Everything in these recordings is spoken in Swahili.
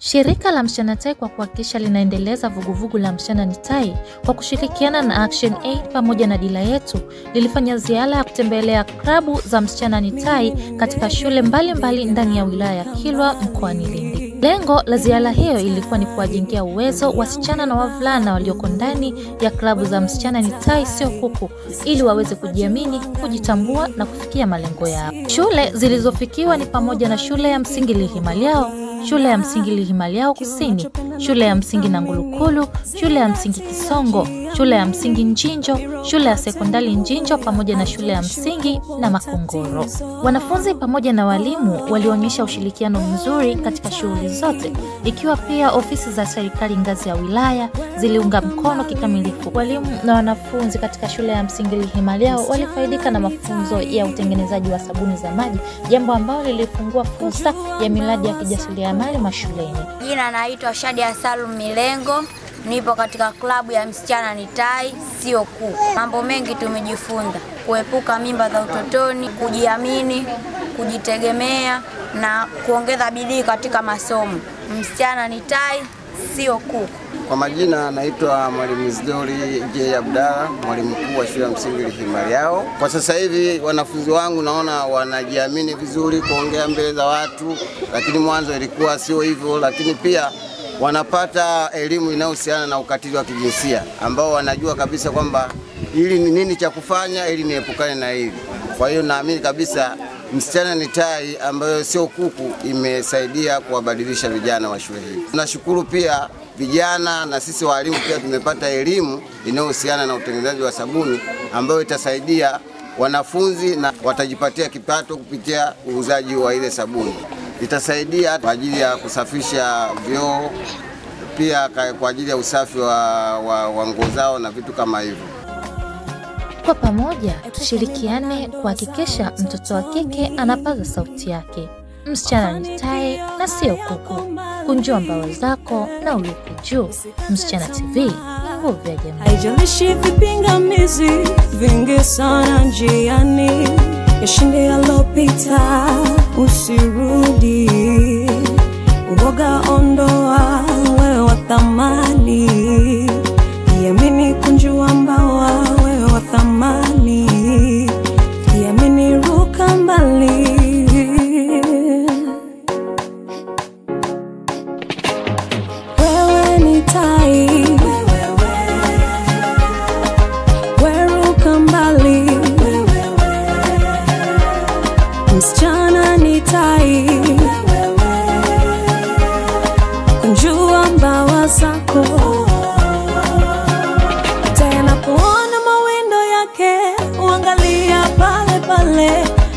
Shirika la Msichana Tai kwa kuhakikisha linaendeleza vuguvugu la Msichana ni Tai kwa kushirikiana na Action Aid pamoja na Dila Yetu lilifanya ziara ya kutembelea klabu za Msichana ni Tai katika shule mbalimbali ndani ya wilaya ya Kilwa mkoani Lindi. Lengo la ziara hiyo ilikuwa ni kuwajengea uwezo wasichana na wavulana walioko ndani ya klabu za Msichana ni Tai sio kuku ili waweze kujiamini, kujitambua na kufikia malengo yao. Shule zilizofikiwa ni pamoja na shule ya msingi Lihimaliao, shule ya msingi Lihimaliao Kusini, shule ya msingi Nangulukulu, shule ya msingi Kisongo, shule ya msingi Njinjo, shule ya sekondari Njinjo pamoja na shule ya msingi na Makongoro. Wanafunzi pamoja na walimu walionyesha ushirikiano mzuri katika shughuli zote, ikiwa pia ofisi za serikali ngazi ya wilaya ziliunga mkono kikamilifu. Walimu na wanafunzi katika shule ya msingi Lihimaliao walifaidika na mafunzo ya utengenezaji wa sabuni za maji, jambo ambalo lilifungua fursa ya miradi ya kijasiriamali mashuleni. Jina naitwa Shadia Salum Milengo, nipo katika klabu ya Msichana ni Tai sio kuku. Mambo mengi tumejifunza: kuepuka mimba za utotoni, kujiamini, kujitegemea na kuongeza bidii katika masomo. Msichana ni Tai sio kuku. Kwa majina naitwa Mwalimu Isidori J. Abdalla, mwalimu mkuu wa shule ya msingi Lihimaliao. Kwa sasa hivi wanafunzi wangu naona wanajiamini vizuri kuongea mbele za watu, lakini mwanzo ilikuwa sio hivyo, lakini pia wanapata elimu inayohusiana na ukatili wa kijinsia ambao wanajua kabisa kwamba hili ni nini cha kufanya ili niepukane na hili. Kwa hiyo naamini kabisa Msichana ni Tai ambayo sio kuku imesaidia kuwabadilisha vijana wa shule hii. Tunashukuru pia vijana na sisi walimu pia tumepata elimu inayohusiana na utengenezaji wa sabuni ambayo itasaidia wanafunzi na watajipatia kipato kupitia uuzaji wa ile sabuni. Itasaidia kwa ajili ya kusafisha vyoo, pia kwa ajili ya usafi wa nguo zao na vitu kama hivyo. Kwa pamoja tushirikiane kuhakikisha mtoto wa kike anapaza sauti yake. Msichana ni Tai na sio kuku. Kunjua mbawa zako na uluke juu. Msichana TV, nguvu ya jamii. Haijalishi vipingamizi vingi sana njiani, yashinde yalopita, usirudi. Uoga ondoa, wewe wa thamani. Iamini, kunjua mbawa, wewe wa thamani. Iamini, ruka mbali. Wewe ni Tai, weruka mbali. Msichana ni Tai, kunjua mbawa zako. Tena kuona mawindo yake, uangalia pale pale.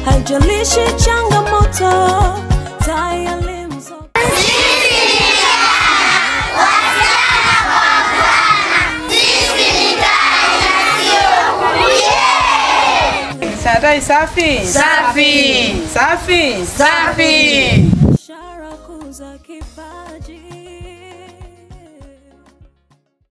Haijalishi changamoto, Tai alimzo. Tai safi? Safi. Safi? Safi.